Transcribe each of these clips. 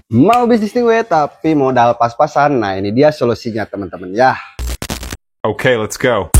Mau bisnis tingwe tapi modal pas-pasan, nah ini dia solusinya teman-teman ya. Okay, let's go.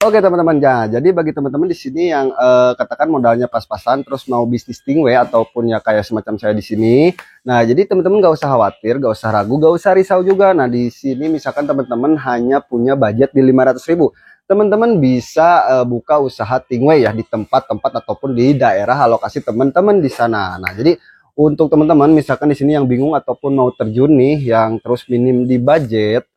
Oke teman-teman ya, jadi bagi teman-teman di sini yang katakan modalnya pas-pasan terus mau bisnis tingwe ataupun ya kayak semacam saya di sini. Nah, jadi teman-teman gak usah khawatir, gak usah ragu, gak usah risau juga. Nah, di sini misalkan teman-teman hanya punya budget di 500.000. Teman-teman bisa buka usaha tingwe ya di tempat-tempat ataupun di daerah alokasi teman-teman di sana. Nah, jadi untuk teman-teman misalkan di sini yang bingung ataupun mau terjun nih yang terus minim di budget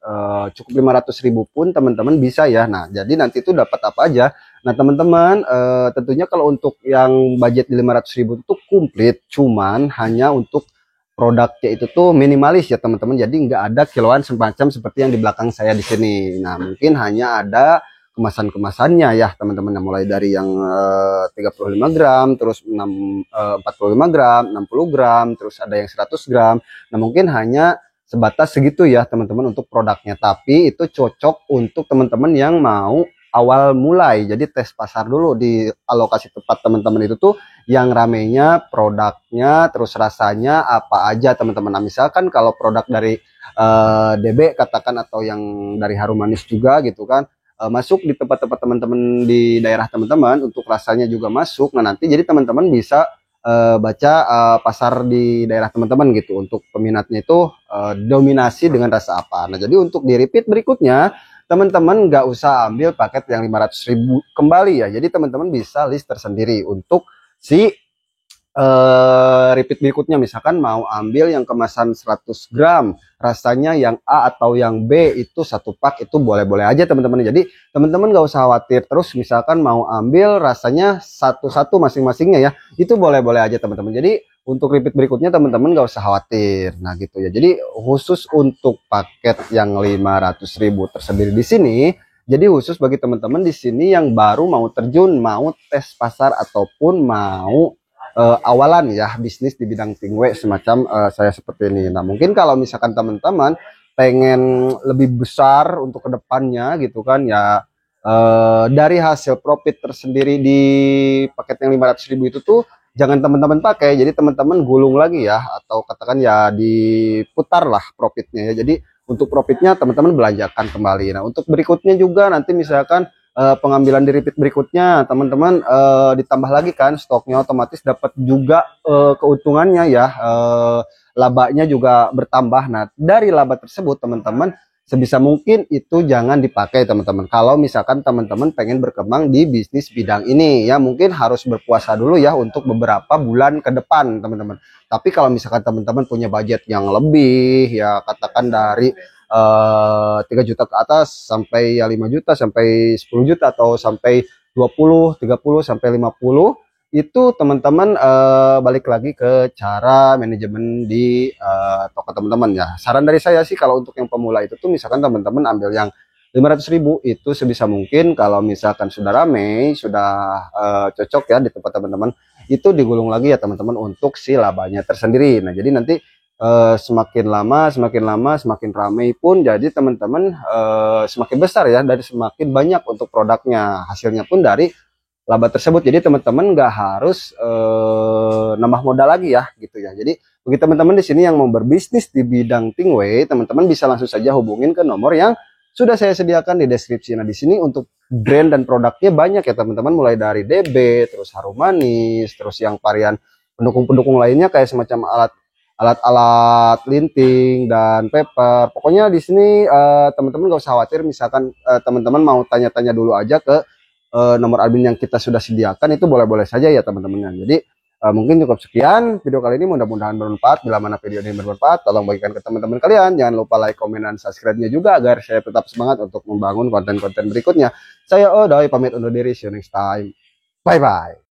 cukup 500.000 pun teman-teman bisa ya. Nah, jadi nanti itu dapat apa aja. Nah, teman-teman tentunya kalau untuk yang budget di 500.000 itu komplit, cuman hanya untuk produknya itu tuh minimalis ya teman-teman. Jadi nggak ada kiloan semacam seperti yang di belakang saya di sini. Nah, mungkin hanya ada kemasan-kemasannya ya teman-teman, mulai dari yang 35 gram, terus 45 gram, 60 gram, terus ada yang 100 gram. Nah, mungkin hanya sebatas segitu ya teman-teman untuk produknya, tapi itu cocok untuk teman-teman yang mau awal mulai. Jadi tes pasar dulu di alokasi tempat teman-teman itu tuh yang ramenya produknya, terus rasanya apa aja teman-teman. Nah, misalkan kalau produk dari DB katakan atau yang dari Harum Manis juga gitu kan, masuk di tempat-tempat teman-teman di daerah teman-teman, untuk rasanya juga masuk. Nah, nanti jadi teman-teman bisa baca pasar di daerah teman-teman gitu, untuk peminatnya itu dominasi dengan rasa apa. Nah, jadi untuk di repeat berikutnya teman-teman nggak usah ambil paket yang 500.000 kembali ya. Jadi teman-teman bisa list tersendiri untuk si repeat berikutnya. Misalkan mau ambil yang kemasan 100 gram rasanya yang A atau yang B, itu satu pak itu boleh-boleh aja teman-teman. Jadi teman-teman nggak usah khawatir. Terus misalkan mau ambil rasanya satu-satu masing-masingnya ya, itu boleh-boleh aja teman-teman. Jadi untuk repeat berikutnya teman-teman nggak usah khawatir. Nah gitu ya, jadi khusus untuk paket yang 500.000 tersendiri di sini, jadi khusus bagi teman-teman di sini yang baru mau terjun, mau tes pasar ataupun mau awalan ya bisnis di bidang tingwe semacam saya seperti ini. Nah, mungkin kalau misalkan teman-teman pengen lebih besar untuk kedepannya gitu kan ya, dari hasil profit tersendiri di paket yang 500.000 itu tuh jangan teman-teman pakai, jadi teman-teman gulung lagi ya, atau katakan ya diputar lah profitnya ya. Jadi untuk profitnya teman-teman belanjakan kembali. Nah, untuk berikutnya juga nanti misalkan pengambilan di repeat berikutnya teman-teman ditambah lagi kan stoknya, otomatis dapat juga keuntungannya ya, labanya juga bertambah. Nah, dari laba tersebut teman-teman sebisa mungkin itu jangan dipakai teman-teman. Kalau misalkan teman-teman pengen berkembang di bisnis bidang ini ya, mungkin harus berpuasa dulu ya untuk beberapa bulan ke depan teman-teman. Tapi kalau misalkan teman-teman punya budget yang lebih ya, katakan dari 3 juta ke atas sampai ya 5 juta sampai 10 juta atau sampai 20, 30 sampai 50, itu teman-teman balik lagi ke cara manajemen di toko teman-teman ya. Saran dari saya sih kalau untuk yang pemula itu tuh misalkan teman-teman ambil yang 500.000 itu sebisa mungkin kalau misalkan sudah rame, sudah cocok ya di tempat teman-teman, itu digulung lagi ya teman-teman untuk si labanya tersendiri. Nah, jadi nanti semakin lama semakin ramai pun jadi teman-teman semakin besar ya, dari semakin banyak untuk produknya, hasilnya pun dari laba tersebut. Jadi teman-teman nggak harus nambah modal lagi ya gitu ya. Jadi bagi teman-teman di sini yang mau berbisnis di bidang tingwe, teman-teman bisa langsung saja hubungin ke nomor yang sudah saya sediakan di deskripsi. Nah, di sini untuk brand dan produknya banyak ya teman-teman, mulai dari DB, terus Harum Manis, terus yang varian pendukung-pendukung lainnya kayak semacam alat-alat linting dan paper. Pokoknya di sini teman-teman gak usah khawatir. Misalkan teman-teman mau tanya-tanya dulu aja ke nomor admin yang kita sudah sediakan, itu boleh-boleh saja ya teman-teman. Jadi mungkin cukup sekian video kali ini, mudah-mudahan bermanfaat. Bila mana video ini bermanfaat, tolong bagikan ke teman-teman kalian. Jangan lupa like, komen, dan subscribe-nya juga agar saya tetap semangat untuk membangun konten-konten berikutnya. Saya Odoy pamit undur diri, see you next time. Bye bye.